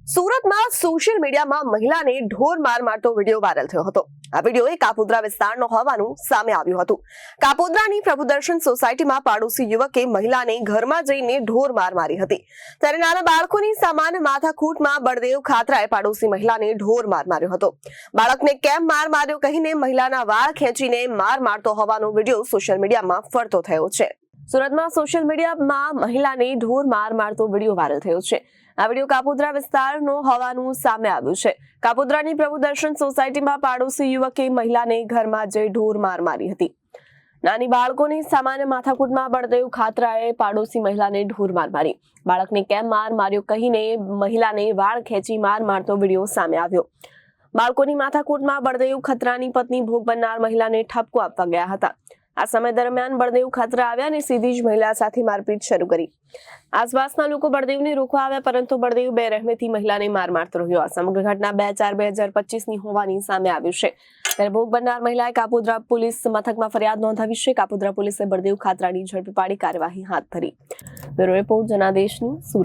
સુરતમાં સોશિયલ મીડિયામાં મહિલાને ઢોર માર મારતો વિડીયો વાયરલ થયો હતો। આ વિડીયો કાપોદ્રા વિસ્તારનો હોવાનું સામે આવ્યું હતું। કાપોદ્રાની પ્રભુદર્શન સોસાયટીમાં પાડોશી યુવકે મહિલાને ઘરમાં જઈને ઢોર માર મારી હતી। ત્યારે નાના બાળકોની સામાન્ય માથાકૂટમાં બળદેવ ખાતરાએ પાડોશી મહિલાને ઢોર માર માર્યો હતો। બાળકને કેમ માર માર્યો કહીને મહિલાના વાળ ખેંચીને માર મારતો હોવાનો વિડીયો સોશિયલ મીડિયામાં ફરતો થયો છે। સુરતમાં સોશિયલ મીડિયામાં મહિલાને ઢોર માર મારતો વિડીયો વાયરલ થયો છે। આ વિડીયો કાપોદ્રા વિસ્તારનો હોવાનું સામે આવ્યું છે। કાપોદ્રાની પ્રભુદર્શન સોસાયટીમાં પાડોશી યુવકે મહિલાને ઘરમાં જઈ ઢોર માર મારી હતી। નાની બાળકોની સામાન્ય માથાકૂટમાં બળદેવ ખાતરાએ પાડોશી મહિલાને ઢોર માર મારી। બાળકને કેમ માર માર્યો કહીને મહિલાને વાળ ખેંચી માર મારતો વિડીયો સામે આવ્યો। બાળકોની માથાકૂટમાં બળદેવ ખતરાની પત્ની ભોગ બનનાર મહિલાને ઠપકો આપવા ગયા હતા। આ સમય દરમિયાન બળદેવ ખાતરા આવ્યા અને સીધી જ મહિલા સાથે મારપીટ શરૂ કરી। આસપાસના લોકો બળદેવને રોકવા આવ્યા, પરંતુ બળદેવ બેરહેમીથી મહિલાને માર મારતો રહ્યો। આ સમગ્ર ઘટના 2/4/2025ની હોવાની સામે આવ્યું છે। ત્યારે ભોગ બનનાર મહિલાએ કાપોદ્રા પોલીસ મથકમાં ફરિયાદ નોંધાવી છે। કાપોદ્રા પોલીસે બળદેવ ખાતરાની ઝડપી પાડી કાર્યવાહી હાથ ધરી। Bureau report Janadesh news, Surat.